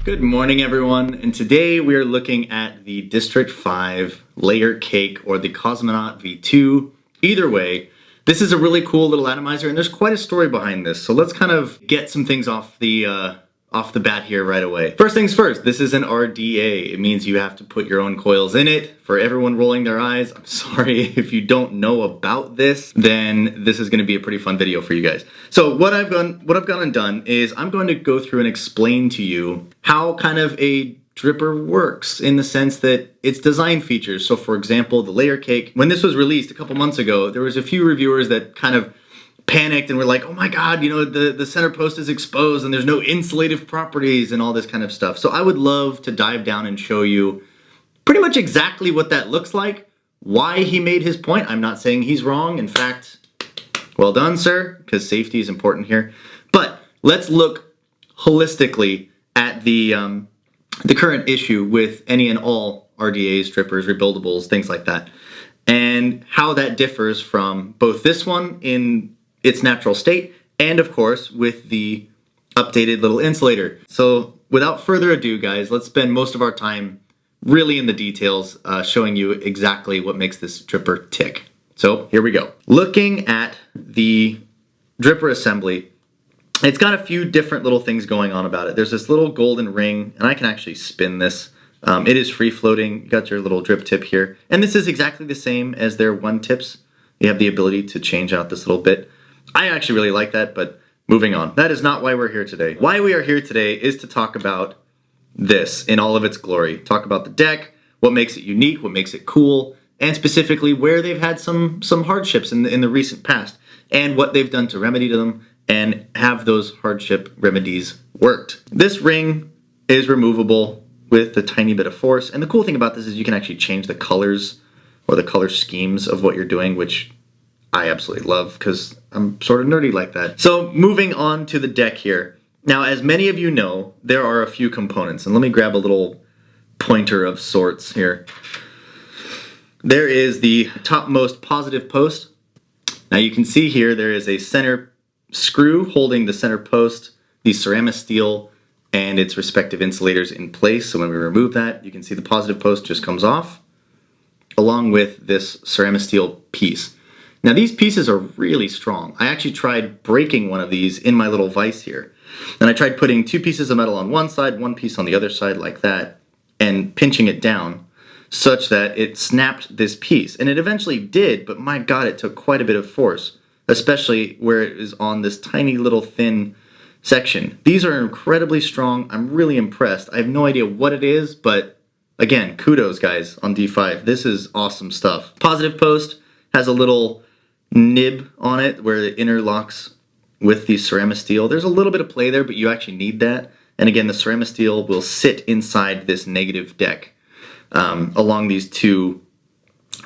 Good morning, everyone, and today we are looking at the District 5 Layer Cake or the Cosmonaut V2. Either way, this is a really cool little atomizer, and there's quite a story behind this. So let's kind of get some things off the bat here right away. First things first, this is an RDA. It means you have to put your own coils in it. For everyone rolling their eyes, I'm sorry if you don't know about this, then this is going to be a pretty fun video for you guys. So what I've gone and done is I'm going to go through and explain to you how kind of a dripper works in the sense that its design features. So for example, the Layer Cake, when this was released a couple months ago, there was a few reviewers that kind of panicked and were like, oh my god, you know, the center post is exposed and there's no insulative properties and all this kind of stuff. So I would love to dive down and show you pretty much exactly what that looks like, why he made his point. I'm not saying he's wrong. In fact, well done, sir, because safety is important here. But let's look holistically at the current issue with any and all RDAs, drippers, rebuildables, things like that, and how that differs from both this one in its natural state and, of course, with the updated little insulator. So without further ado, guys, let's spend most of our time really in the details, showing you exactly what makes this dripper tick. So here we go. Looking at the dripper assembly, it's got a few different little things going on about it. There's this little golden ring, and I can actually spin this. It is free floating. You got your little drip tip here. And this is exactly the same as their one tips. You have the ability to change out this little bit. I actually really like that, but moving on. That is not why we're here today. Why we are here today is to talk about this in all of its glory. Talk about the deck, what makes it unique, what makes it cool, and specifically where they've had some hardships in the recent past, and what they've done to remedy them, and have those hardship remedies worked. This ring is removable with a tiny bit of force, and the cool thing about this is you can actually change the colors or the color schemes of what you're doing, which I absolutely love because I'm sort of nerdy like that. So moving on to the deck here. Now, as many of you know, there are a few components, and let me grab a little pointer of sorts here. There is the topmost positive post. Now you can see here there is a center screw holding the center post, the ceramic steel, and its respective insulators in place. So when we remove that, you can see the positive post just comes off, along with this ceramic steel piece. Now these pieces are really strong. I actually tried breaking one of these in my little vise here. And I tried putting two pieces of metal on one side, one piece on the other side like that, and pinching it down such that it snapped this piece. And it eventually did, but my god, it took quite a bit of force, especially where it is on this tiny little thin section. These are incredibly strong. I'm really impressed. I have no idea what it is, but again, kudos guys on D5. This is awesome stuff. Positive post has a little nib on it where it interlocks with the ceramic steel. There's a little bit of play there, but you actually need that. And again, the ceramic steel will sit inside this negative deck along these two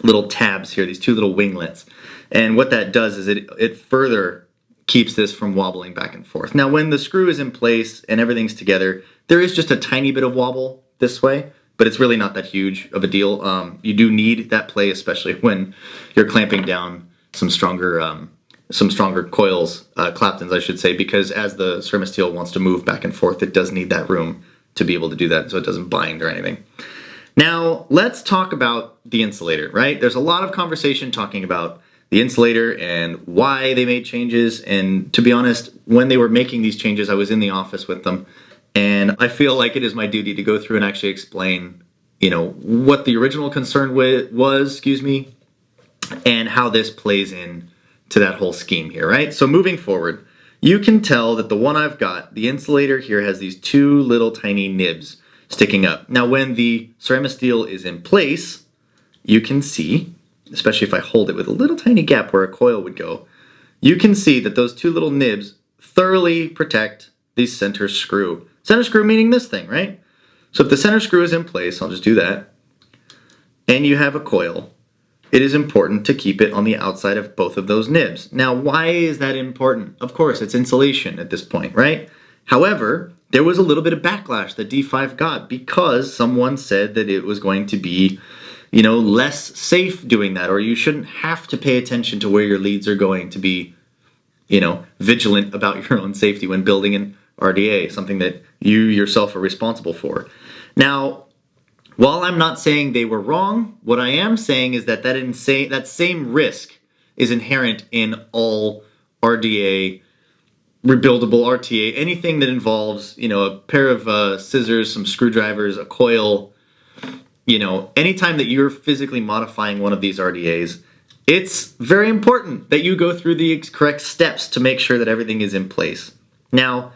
little tabs here, these two little winglets. And what that does is it further keeps this from wobbling back and forth. Now, when the screw is in place and everything's together, there is just a tiny bit of wobble this way, but it's really not that huge of a deal. You do need that play, especially when you're clamping down some stronger coils, claptons I should say, because as the ceramic steel wants to move back and forth, it does need that room to be able to do that so it doesn't bind or anything. Now, let's talk about the insulator, right? There's a lot of conversation talking about the insulator and why they made changes, and to be honest, when they were making these changes, I was in the office with them, and I feel like it is my duty to go through and actually explain, you know, what the original concern was, and how this plays in to that whole scheme here, right? So moving forward, you can tell that the one I've got, the insulator here, has these two little tiny nibs sticking up. Now when the ceramic steel is in place, you can see, especially if I hold it with a little tiny gap where a coil would go, you can see that those two little nibs thoroughly protect the center screw. Center screw meaning this thing, right? So if the center screw is in place, I'll just do that, and you have a coil, it is important to keep it on the outside of both of those nibs. Now, why is that important? Of course, it's insulation at this point, right? However, there was a little bit of backlash that D5 got because someone said that it was going to be, you know, less safe doing that, or you shouldn't have to pay attention to where your leads are going to be, you know, vigilant about your own safety when building an RDA, something that you yourself are responsible for. Now, while I'm not saying they were wrong, what I am saying is that that same risk is inherent in all RDA, rebuildable RTA, anything that involves, a pair of scissors, some screwdrivers, a coil, anytime that you're physically modifying one of these RDAs, it's very important that you go through the correct steps to make sure that everything is in place. Now,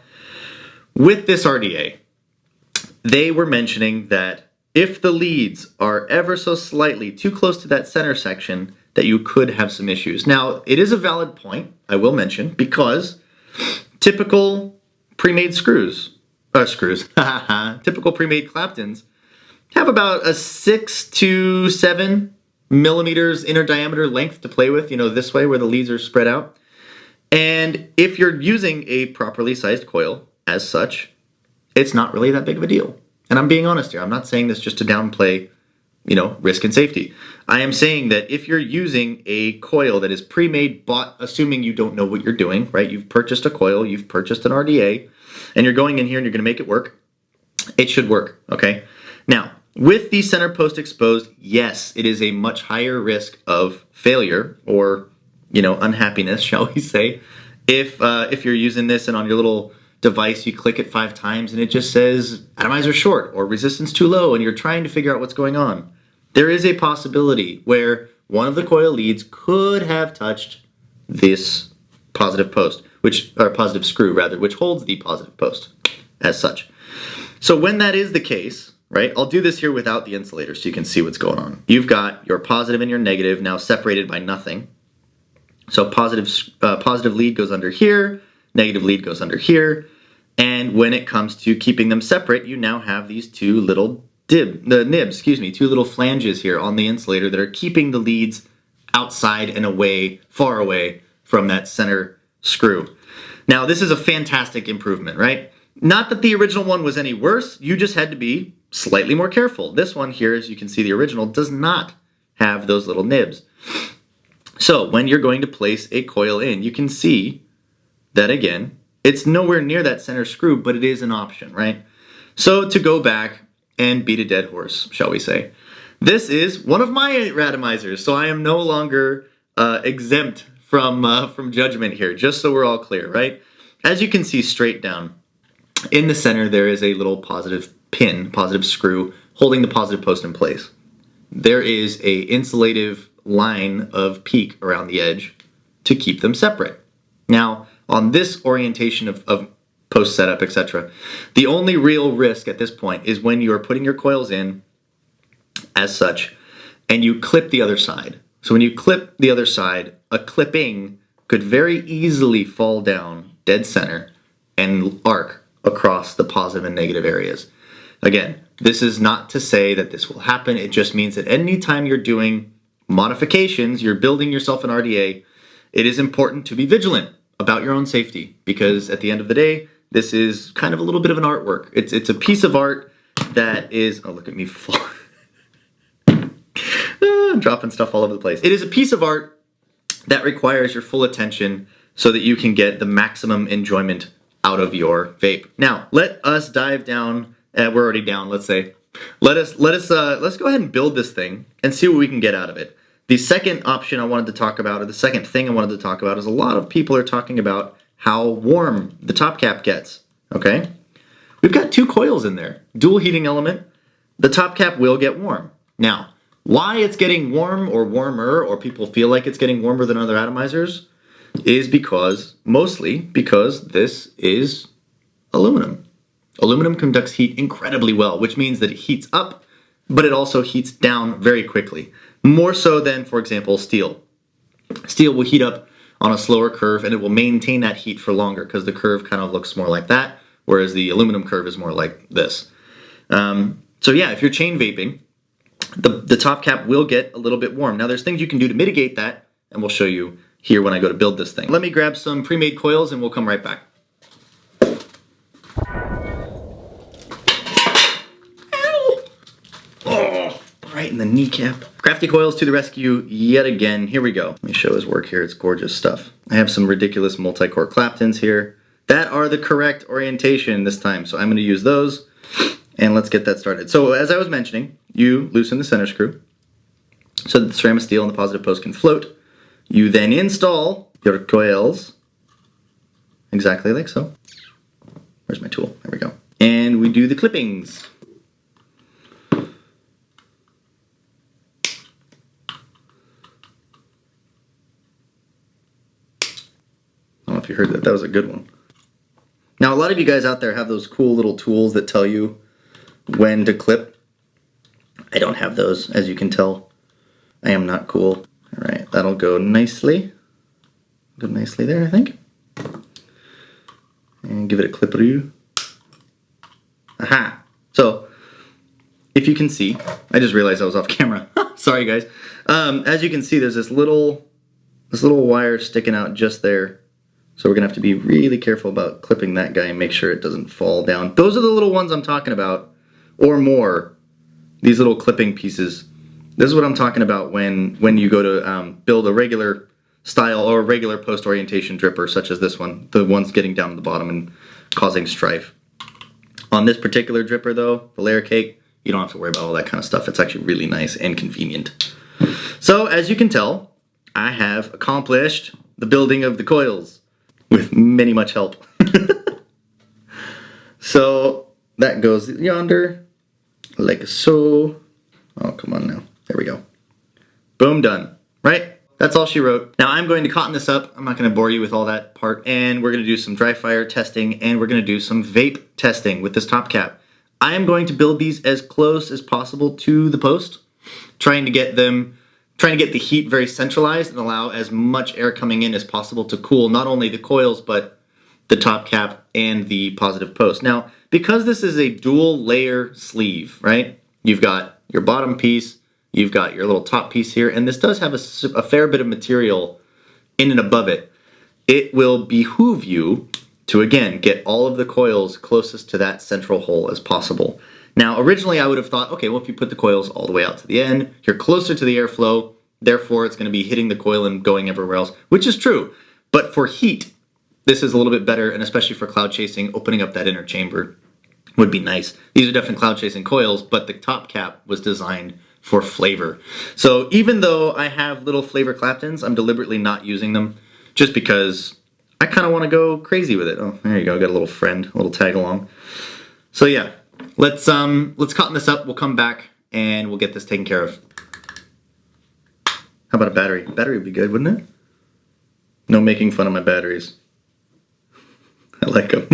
with this RDA, they were mentioning that if the leads are ever so slightly too close to that center section, that you could have some issues. Now, it is a valid point, I will mention, because typical pre-made typical pre-made Claptons have about a 6 to 7 millimeters inner diameter length to play with, this way where the leads are spread out. And if you're using a properly sized coil as such, it's not really that big of a deal. And I'm being honest here. I'm not saying this just to downplay, risk and safety. I am saying that if you're using a coil that is pre-made, bought, assuming you don't know what you're doing, right? You've purchased a coil, you've purchased an RDA, and you're going in here and you're going to make it work. It should work, okay? Now, with the center post exposed, yes, it is a much higher risk of failure or, unhappiness, shall we say, if you're using this and on your little device you click it 5 times and it just says atomizer short or resistance too low and you're trying to figure out what's going on. There is a possibility where one of the coil leads could have touched this positive post, or positive screw rather, which holds the positive post as such. So when that is the case, right, I'll do this here without the insulator so you can see what's going on. You've got your positive and your negative now separated by nothing. So positive lead goes under here, negative lead goes under here, and when it comes to keeping them separate, you now have these two little two little flanges here on the insulator that are keeping the leads outside and away, far away from that center screw. Now, this is a fantastic improvement, right? Not that the original one was any worse, you just had to be slightly more careful. This one here, as you can see, the original does not have those little nibs. So when you're going to place a coil in, you can see that again, it's nowhere near that center screw, but it is an option, right? So to go back and beat a dead horse, shall we say, this is one of my randomizers, so I am no longer exempt from judgment here, just so we're all clear, right? As you can see straight down, in the center there is a little positive pin, positive screw, holding the positive post in place. There is a insulative line of PEEK around the edge to keep them separate. Now, on this orientation of post setup, etc., the only real risk at this point is when you are putting your coils in as such, and you clip the other side. So when you clip the other side, a clipping could very easily fall down dead center and arc across the positive and negative areas. Again, this is not to say that this will happen. It just means that anytime you're doing modifications, you're building yourself an RDA, it is important to be vigilant about your own safety, because at the end of the day, this is kind of a little bit of an artwork. It's a piece of art that is, oh, look at me fall. I'm dropping stuff all over the place. It is a piece of art that requires your full attention so that you can get the maximum enjoyment out of your vape. Now, let us dive down. We're already down, let's say. Let's go ahead and build this thing and see what we can get out of it. The second option I wanted to talk about, or the second thing I wanted to talk about, is a lot of people are talking about how warm the top cap gets, okay? We've got 2 coils in there, dual heating element. The top cap will get warm. Now, why it's getting warm or warmer, or people feel like it's getting warmer than other atomizers, is mostly because this is aluminum. Aluminum conducts heat incredibly well, which means that it heats up, but it also heats down very quickly. More so than, for example, steel. Steel will heat up on a slower curve and it will maintain that heat for longer because the curve kind of looks more like that, whereas the aluminum curve is more like this. So yeah, if you're chain vaping, the top cap will get a little bit warm. Now there's things you can do to mitigate that, and we'll show you here when I go to build this thing. Let me grab some pre-made coils and we'll come right back. Right in the kneecap. Crafty Coils to the rescue yet again. Here we go. Let me show his work here. It's gorgeous stuff. I have some ridiculous multi-core Claptons here. that are the correct orientation this time. So I'm going to use those, and let's get that started. So as I was mentioning, you loosen the center screw so that the ceramic steel and the positive post can float. You then install your coils exactly like so. Where's my tool? There we go. And we do the clippings. I don't know if you heard that. That was a good one. Now, a lot of you guys out there have those cool little tools that tell you when to clip. I don't have those, as you can tell. I am not cool. All right, that'll go nicely. Go nicely there, I think. And give it a clip-a-roo. Aha! So, if you can see, I just realized I was off camera. Sorry, guys. As you can see, there's this little wire sticking out just there. So we're gonna have to be really careful about clipping that guy and make sure it doesn't fall down. Those are the little ones I'm talking about, or more. These little clipping pieces. This is what I'm talking about when you go to build a regular style or a regular post orientation dripper, such as this one, the ones getting down to the bottom and causing strife. On this particular dripper though, the Layer Cake, you don't have to worry about all that kind of stuff. It's actually really nice and convenient. So as you can tell, I have accomplished the building of the coils with many much help. So that goes yonder, like so. Oh, come on now. There we go. Boom, done. Right? That's all she wrote. Now I'm going to cotton this up. I'm not going to bore you with all that part. And we're going to do some dry fire testing, and we're going to do some vape testing with this top cap. I am going to build these as close as possible to the post, trying to get the heat very centralized and allow as much air coming in as possible to cool not only the coils, but the top cap and the positive post. Now, because this is a dual layer sleeve, right? You've got your bottom piece, you've got your little top piece here, and this does have a fair bit of material in and above it. It will behoove you to, again, get all of the coils closest to that central hole as possible. Now, originally I would have thought, okay, well, if you put the coils all the way out to the end, you're closer to the airflow, therefore it's going to be hitting the coil and going everywhere else, which is true. But for heat, this is a little bit better, and especially for cloud chasing, opening up that inner chamber would be nice. These are definitely cloud chasing coils, but the top cap was designed for flavor. So even though I have little flavor Claptons, I'm deliberately not using them just because I kind of want to go crazy with it. Oh, there you go. I got a little friend, a little tag along. So yeah, let's cotton this up. We'll come back and we'll get this taken care of. How about a battery? Battery would be good, wouldn't it? No making fun of my batteries. I like them.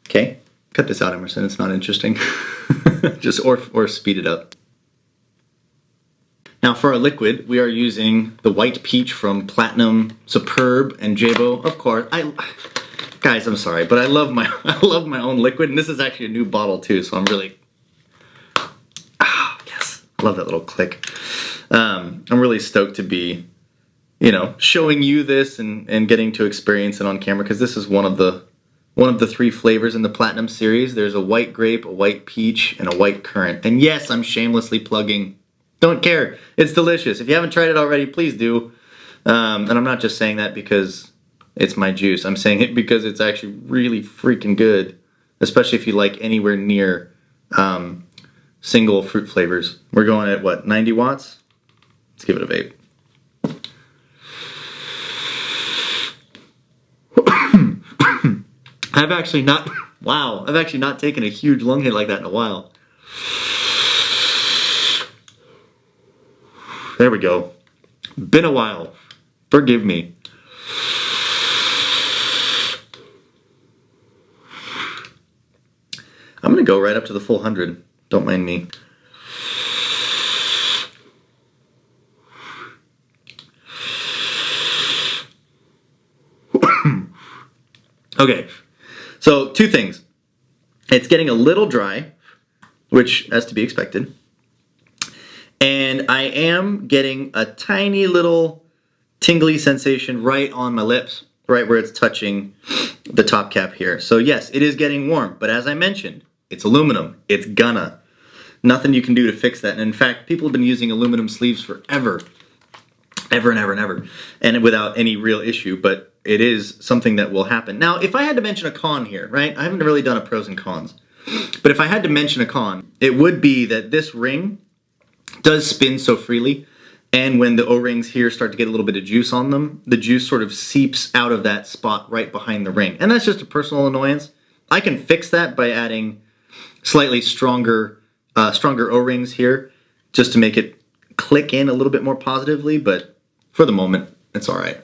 Okay, cut this out, Emerson. It's not interesting. Just or speed it up. Now for our liquid, we are using the white peach from Platinum, Superb, and JayBo. Of course, guys, I'm sorry, but I love my own liquid, and this is actually a new bottle too, so I'm really yes, I love that little click. I'm really stoked to be, showing you this and getting to experience it on camera, because this is one of the 3 flavors in the Platinum series. There's a white grape, a white peach, and a white currant. And yes, I'm shamelessly plugging. Don't care. It's delicious. If you haven't tried it already, please do. And I'm not just saying that because it's my juice. I'm saying it because it's actually really freaking good, especially if you like anywhere near single fruit flavors. We're going at what, 90 watts? Let's give it a vape. I've actually not taken a huge lung hit like that in a while. There we go. Been a while. Forgive me. I'm gonna go right up to the full 100. Don't mind me. Okay. So, 2 things. It's getting a little dry, which has to be expected. And I am getting a tiny little tingly sensation right on my lips, right where it's touching the top cap here. So yes, it is getting warm, but as I mentioned, it's aluminum. It's gonna. Nothing you can do to fix that. And in fact, people have been using aluminum sleeves forever. Ever and ever and ever. And without any real issue, but it is something that will happen. Now, if I had to mention a con here, right? I haven't really done a pros and cons. But if I had to mention a con, it would be that this ring does spin so freely. And when the O-rings here start to get a little bit of juice on them, the juice sort of seeps out of that spot right behind the ring. And that's just a personal annoyance. I can fix that by adding slightly stronger O-rings here, just to make it click in a little bit more positively, but for the moment, it's all right.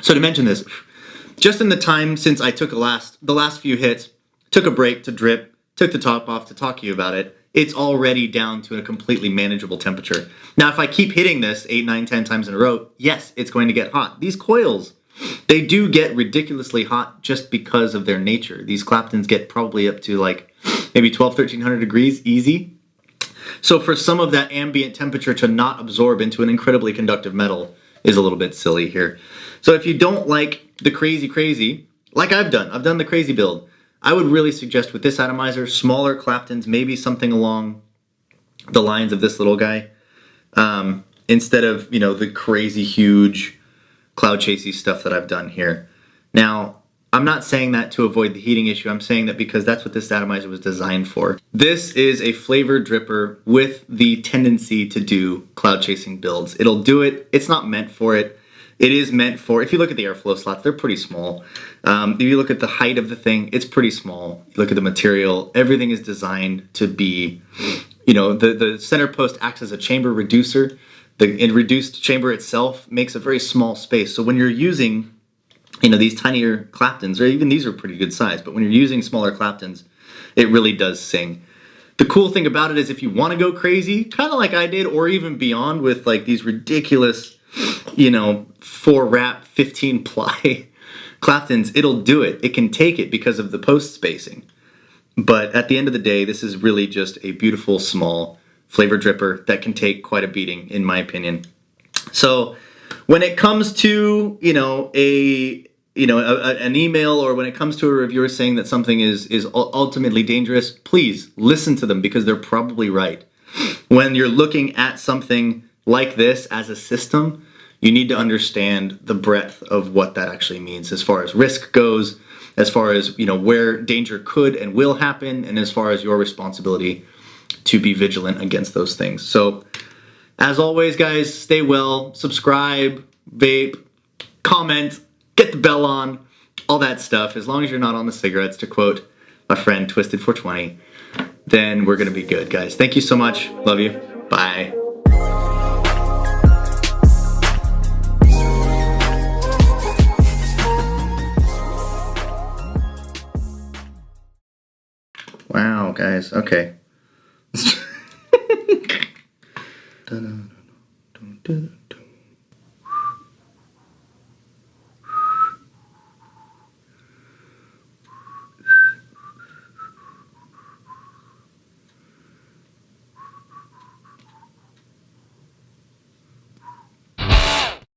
So to mention this, just in the time since I took the last few hits, took a break to drip, took the top off to talk to you about it, it's already down to a completely manageable temperature. Now, if I keep hitting this 8, 9, 10 times in a row, yes, it's going to get hot. These coils, they do get ridiculously hot just because of their nature. These Claptons get probably up to like maybe 12, 1300 degrees easy. So for some of that ambient temperature to not absorb into an incredibly conductive metal is a little bit silly here. So if you don't like the crazy, like I've done the crazy build, I would really suggest with this atomizer, smaller Claptons, maybe something along the lines of this little guy, instead of, you know, the crazy huge cloud chasey stuff that I've done here. Now, I'm not saying that to avoid the heating issue. I'm saying that because that's what this atomizer was designed for. This is a flavored dripper with the tendency to do cloud chasing builds. It'll do it. It's not meant for it. It is meant for, if you look at the airflow slots, they're pretty small. If you look at the height of the thing, it's pretty small. You look at the material, everything is designed to be, you know, the center post acts as a chamber reducer. The reduced chamber itself makes a very small space. So when you're using, you know, these tinier Claptons, or even these are pretty good size, but when you're using smaller Claptons, it really does sing. The cool thing about it is if you want to go crazy, kind of like I did, or even beyond with like these ridiculous, you know, 4-wrap, 15-ply Claptons, it'll do it. It can take it because of the post spacing. But at the end of the day, this is really just a beautiful, small flavor dripper that can take quite a beating, in my opinion. So when it comes to, you know, an email, or when it comes to a reviewer saying that something is ultimately dangerous, please listen to them because they're probably right. When you're looking at something like this as a system, you need to understand the breadth of what that actually means as far as risk goes, as far as, you know, where danger could and will happen, and as far as your responsibility to be vigilant against those things. So as always, guys, stay well, subscribe, vape, comment, get the bell on, all that stuff. As long as you're not on the cigarettes, to quote my friend Twisted420, then we're gonna be good, guys. Thank you so much. Love you. Bye. Wow, guys. Okay.